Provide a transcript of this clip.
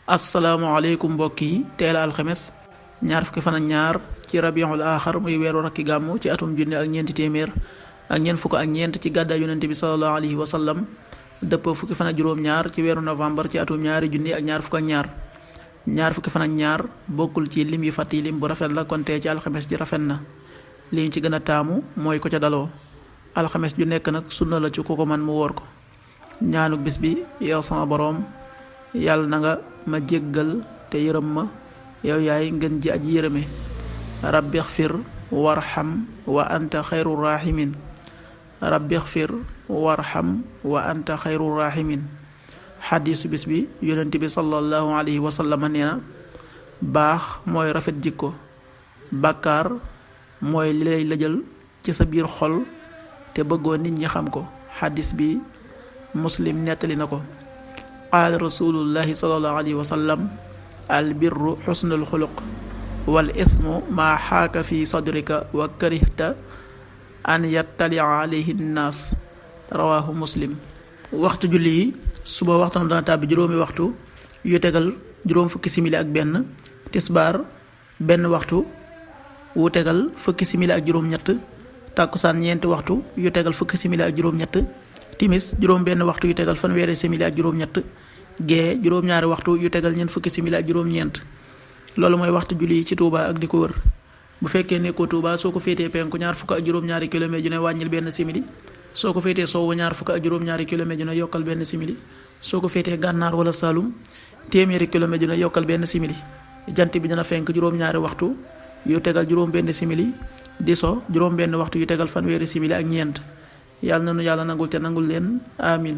asalaamaaleykum mbokk yi teel a alxames ñaar fukki fan ak ñaar ci rabiul axar muy weeru rakki gàmmu ci atum junne ak ñeenti téeméer ak ñeent fukk ak ñeent ci gàddaay yonente bi salallahu alayhi wa sallam dëpp fukki fan ak juróom-ñaar ci weeru novembre ci atum ñaari junni ak ñaar fukk ak ñaar fukki fan ak ñaar bokkul ci lim yu fàtt yi lim bu rafet la kon tey ci alxames ji rafet na li ñu ci gën a taamu mooy ko ca daloo alxames ju nekk nag sunna la ci ku ko man mu wóor ko ñaanuk bis bi yow sama boroom yàlla na nga ma jéggal te yërëm ma yow yaay ngeen ji aji yërëme rabbi xfir warxam wa anta xayru rahimin rabbi xfir warxam wa anta xayru rahimin xadiisu bis bi yonent bi sallallahu alayhi wa sallam nee na baax mooy rafet jikko bàkkaar mooy li lay lëjal ci sa biir xol te bëggoo nit ñi xam ko xadiis bi muslim nettali na ko qaala rasulullahi sallallahu alayhi wa sallam albirru xusnul xuluq wal ismu maa xaaka fi sadrika wa karihta an yattalia alayhi nnaas rawaahu muslim. waxtu julli yi suba waxtam dana tàbbi juróomi waxtu yu tegal juróom fukki simili ak benn, tisbaar benn waxtu wu tegal fukki simili ak juróom-ñett, tàkkusaan ñeenti waxtu yu tegal fukki simili ak juróom-ñett, timis juróom benn waxtu yu tegal fanweeri simili ak juróom-ñett, gee juróom-ñaari waxtu yu tegal ñeent fukki simili ak juróom-ñeent. loolu mooy waxtu julli yi ci Touba ak di ko wër. bu fekkee nekkoo Touba soo ko féetee penku ñaar fukk ak juróom-ñaari kilomètre ju ne wàññil benn simili, soo ko féetee sowwu ñaar fukk ak juróom-ñaari kilomètre ju ne yokkal benn simili, soo ko féetee gànnaar wala Saalum téeméeri kilomètre ju ne yokkal benn simili. jant bi dina fenk juróom-ñaari waxtu yu tegal juróom benn simili, di so juróom benn waxtu yu tegal fanweeri simili ak ñeent. yàlla na nu yàlla nangul te nangul leen amin.